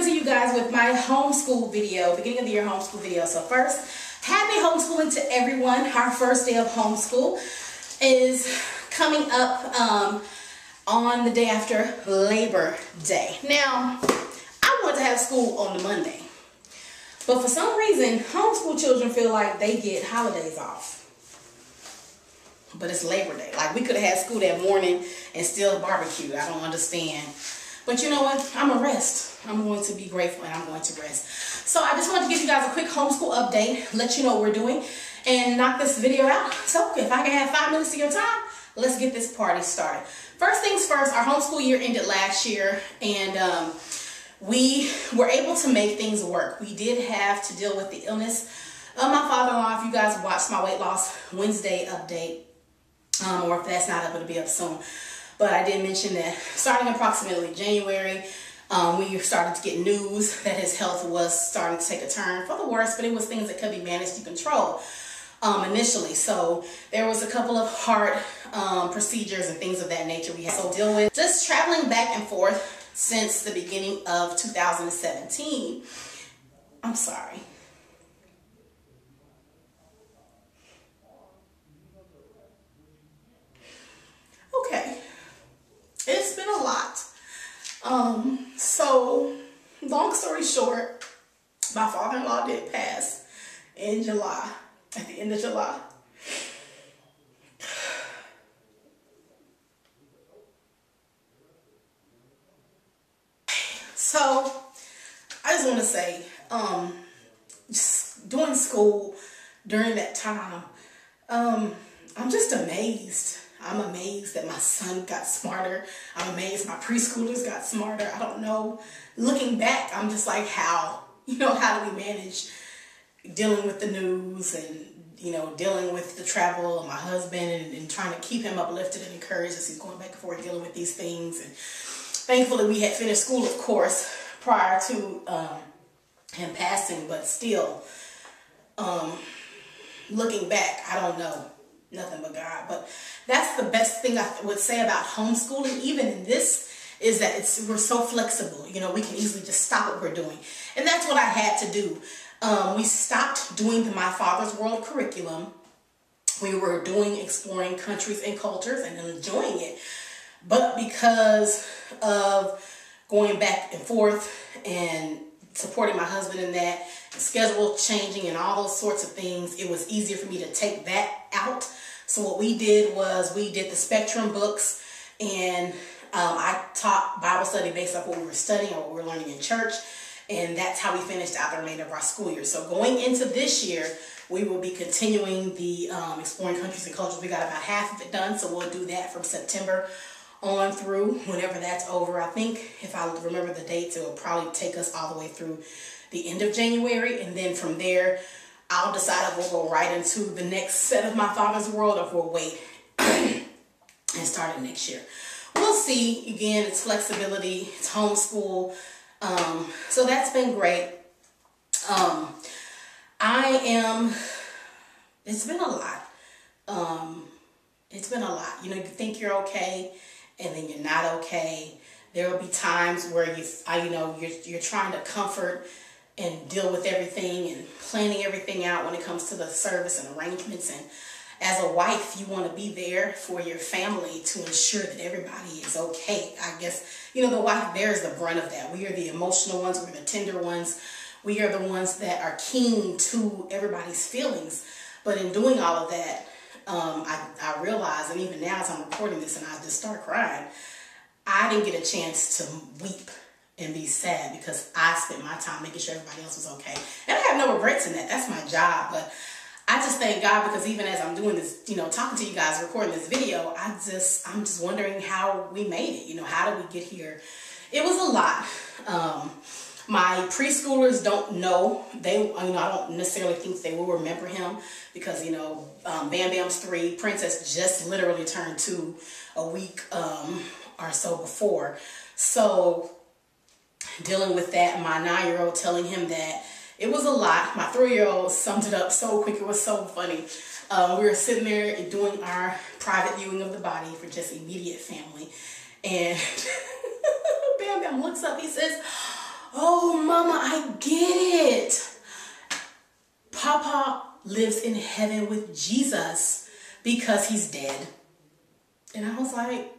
coming to you guys with my homeschool video, beginning of the year homeschool video. So first, happy homeschooling to everyone. Our first day of homeschool is coming up on the day after Labor Day. Now, I wanted to have school on the Monday, but for some reason, homeschool children feel like they get holidays off. But it's Labor Day. Like, we could have had school that morning and still barbecue. I don't understand. But you know what? I'm going to rest. I'm going to be grateful and I'm going to rest. So I just wanted to give you guys a quick homeschool update, let you know what we're doing, and knock this video out. So if I can have 5 minutes of your time, let's get this party started. First things first, our homeschool year ended last year, and we were able to make things work. We did have to deal with the illness of my father-in-law. If you guys watched my weight loss Wednesday update, or if that's not up, it'll be up soon. But I did mention that starting approximately January, we started to get news that his health was starting to take a turn for the worse, but it was things that could be managed and controlled initially. So there was a couple of heart procedures and things of that nature we had to deal with. Just traveling back and forth since the beginning of 2017. I'm sorry. Okay. It's been a lot. So long story short, my father-in-law did pass in July, at the end of July. So I just want to say, just doing school during that time, I'm just amazed. I'm amazed that my son got smarter. I'm amazed my preschoolers got smarter. I don't know. Looking back, I'm just like, how do we manage dealing with the news and, dealing with the travel of my husband and trying to keep him uplifted and encouraged as he's going back and forth dealing with these things. And thankfully, we had finished school, of course, prior to him passing, but still, looking back, I don't know. Nothing but God. But that's the best thing I would say about homeschooling, even in this, is that we're so flexible. We can easily just stop what we're doing. And that's what I had to do. We stopped doing the My Father's World curriculum. We were doing exploring countries and cultures and enjoying it. But because of going back and forth and supporting my husband in that, schedule changing and all those sorts of things, it was easier for me to take that out. So what we did was we did the Spectrum books, and I taught Bible study based off what we were studying or what we were learning in church, and that's how we finished out the remainder of our school year. So going into this year, we will be continuing the exploring countries and cultures. We got about half of it done, so we'll do that from September on through whenever that's over. I think if I remember the dates, it will probably take us all the way through the end of January, and then from there I'll decide if we'll go right into the next set of My Father's World or if we'll wait and start it next year. We'll see. Again, it's flexibility, it's homeschool, so that's been great. It's been a lot. It's been a lot. You think you're okay, and then you're not okay. There will be times where you're trying to comfort and deal with everything and planning everything out when it comes to the service and arrangements. And as a wife, you want to be there for your family to ensure that everybody is okay. I guess, the wife bears the brunt of that. We are the emotional ones. We're the tender ones. We are the ones that are keen to everybody's feelings. But in doing all of that, I realized, and even now as I'm recording this and I just start crying, I didn't get a chance to weep and be sad because I spent my time making sure everybody else was okay. And I have no regrets in that. That's my job. But I just thank God, because even as I'm doing this, talking to you guys, recording this video, I'm just wondering how we made it. How did we get here? It was a lot. My preschoolers don't know. I don't necessarily think they will remember him because, Bam Bam's 3, Princess just literally turned 2 a week or so before. So dealing with that, my 9-year-old telling him that it was a lot. My 3-year-old summed it up so quick. It was so funny. We were sitting there and doing our private viewing of the body for just immediate family. And Bam Bam looks up. He says, Oh, Mama, I get it. Papa lives in heaven with Jesus because he's dead. And I was like,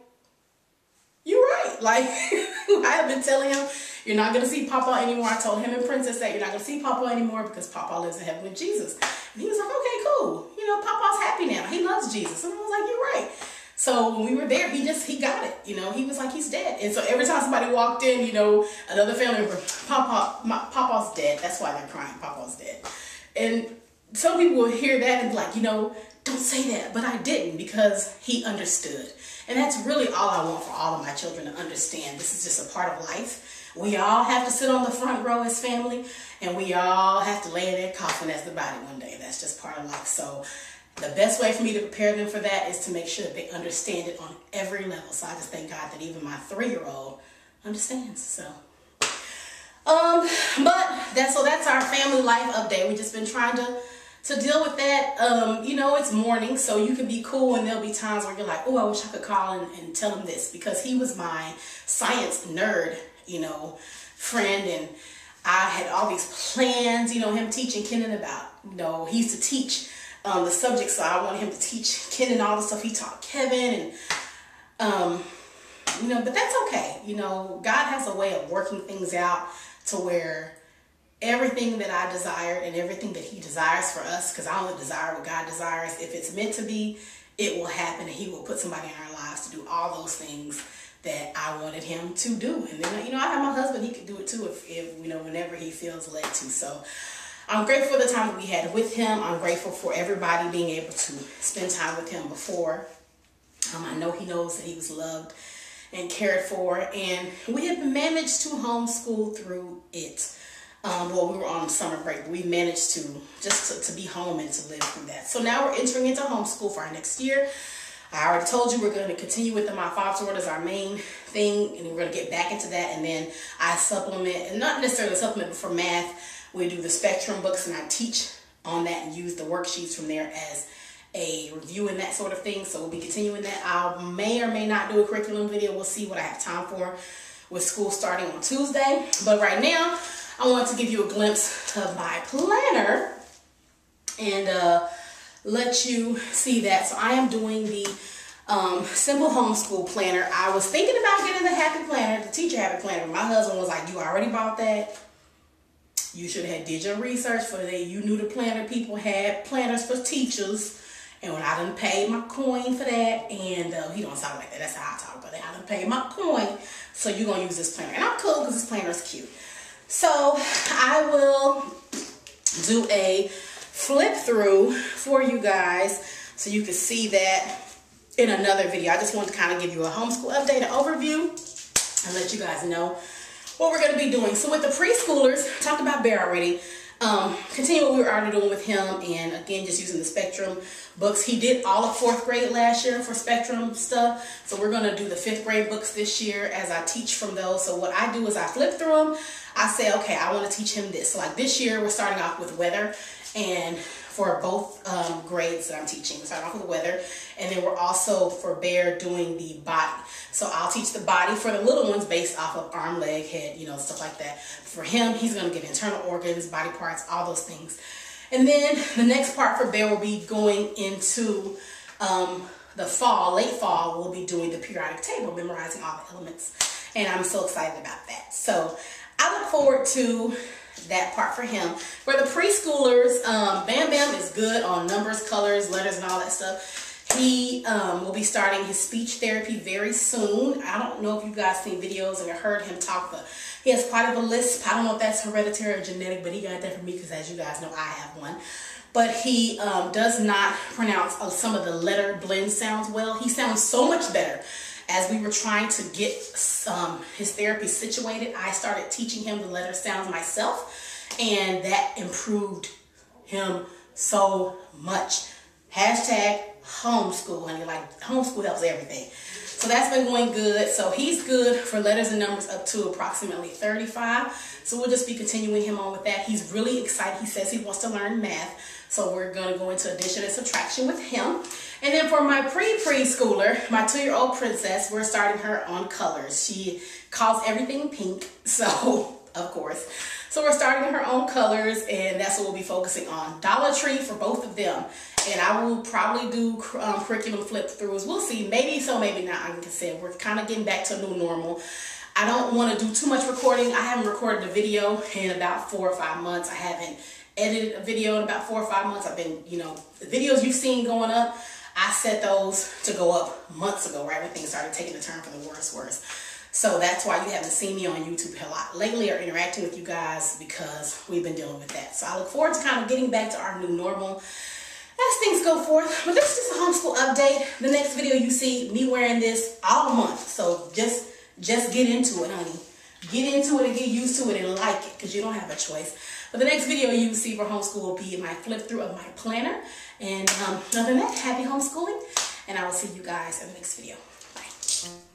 you're right. Like, I have been telling him, you're not going to see Papa anymore. I told him and Princess that you're not going to see Papa anymore because Papa lives in heaven with Jesus. And he was like, okay, cool. You know, Papa's happy now. He loves Jesus. And I was like, you're right. So when we were there, he got it. You know, he was like, he's dead. And so every time somebody walked in, you know, another family member, Papa's dead. That's why they're crying. Papa's dead. And some people will hear that and be like, you know, don't say that. But I didn't, because he understood. And that's really all I want for all of my children to understand. This is just a part of life. We all have to sit on the front row as family, and we all have to lay in their coffin as the body one day. That's just part of life. So the best way for me to prepare them for that is to make sure that they understand it on every level. So I just thank God that even my 3-year-old understands. So, that's our family life update. We've just been trying to deal with that. You know, it's morning, so you can be cool, and there'll be times where you're like, oh, I wish I could call and tell him this, because he was my science nerd, you know, friend, and I had all these plans, you know, him teaching Kenan about, you know, he used to teach the subject, so I wanted him to teach Kenan all the stuff he taught Kevin, and you know, but that's okay. You know, God has a way of working things out to where everything that I desired and everything that he desires for us, because I only desire what God desires. If it's meant to be, it will happen, and he will put somebody in our lives to do all those things that I wanted him to do. And then, you know, I have my husband, he could do it too if you know, whenever he feels led to. So I'm grateful for the time that we had with him. I'm grateful for everybody being able to spend time with him before. I know he knows that he was loved and cared for, and we have managed to homeschool through it. Well, we were on summer break, but we managed to be home and to live through that. So now we're entering into homeschool for our next year. I already told you we're going to continue with the My 5 Sword as our main thing, and we're going to get back into that. And then I supplement, and not necessarily supplement, but for math, we do the Spectrum books, and I teach on that and use the worksheets from there as a review and that sort of thing. So we'll be continuing that. I may or may not do a curriculum video. We'll see what I have time for with school starting on Tuesday. But right now, I want to give you a glimpse of my planner and let you see that. So I am doing the Simple Homeschool Planner. I was thinking about getting the Happy Planner, the Teacher Happy Planner. My husband was like, you already bought that? You should have did your research for that. You knew the planner people had planners for teachers. And when I done paid my coin for that, and he don't talk like that, that's how I talk about it. I done paid my coin, so you're going to use this planner. And I'm cool because this planner is cute. So I will do a flip through for you guys so you can see that in another video. I just want to kind of give you a homeschool update, an overview, and let you guys know what we're going to be doing. So with the preschoolers, talked about Bear already. Continue what we were already doing with him, and again, just using the Spectrum books. He did all of 4th grade last year for Spectrum stuff, so we're going to do the 5th grade books this year as I teach from those. So what I do is I flip through them. I say, okay, I want to teach him this. So like this year, we're starting off with weather, and for both grades that I'm teaching, we're starting off with weather, and then we're also for Bear doing the body. So I'll teach the body for the little ones based off of arm, leg, head, you know, stuff like that. For him, he's going to get internal organs, body parts, all those things. And then the next part for Bear will be going into the fall, late fall, we'll be doing the periodic table, memorizing all the elements. And I'm so excited about that. So I look forward to that part for him. For the preschoolers, Bam Bam is good on numbers, colors, letters, and all that stuff. He will be starting his speech therapy very soon. I don't know if you guys seen videos and heard him talk. He has quite of a lisp. I don't know if that's hereditary or genetic, but he got that from me because, as you guys know, I have one. But he does not pronounce some of the letter blend sounds well. He sounds so much better. As we were trying to get his therapy situated, I started teaching him the letter sounds myself, and that improved him so much. Hashtag homeschool, honey. Like, homeschool helps everything. So that's been going good. So he's good for letters and numbers up to approximately 35. So we'll just be continuing him on with that. He's really excited. He says he wants to learn math. So we're going to go into addition and subtraction with him. And then for my preschooler, my 2-year-old Princess, we're starting her on colors. She calls everything pink. So of course. So we're starting her own colors, and that's what we'll be focusing on. Dollar Tree for both of them. And I will probably do curriculum flip throughs. We'll see. Maybe so, maybe not. Like I said, we're kind of getting back to a new normal. I don't want to do too much recording. I haven't recorded a video in about 4 or 5 months. I haven't edited a video in about 4 or 5 months. I've been, you know, the videos you've seen going up, I set those to go up months ago, right when things started taking a turn for the worse. So that's why you haven't seen me on YouTube a lot lately or interacting with you guys, because we've been dealing with that. So I look forward to kind of getting back to our new normal as things go forth. But this is just a homeschool update. The next video you see me wearing this all month. So just get into it, honey. Get into it and get used to it and like it, because you don't have a choice. But the next video you see for homeschool will be my flip through of my planner. And other than that, happy homeschooling. And I will see you guys in the next video. Bye.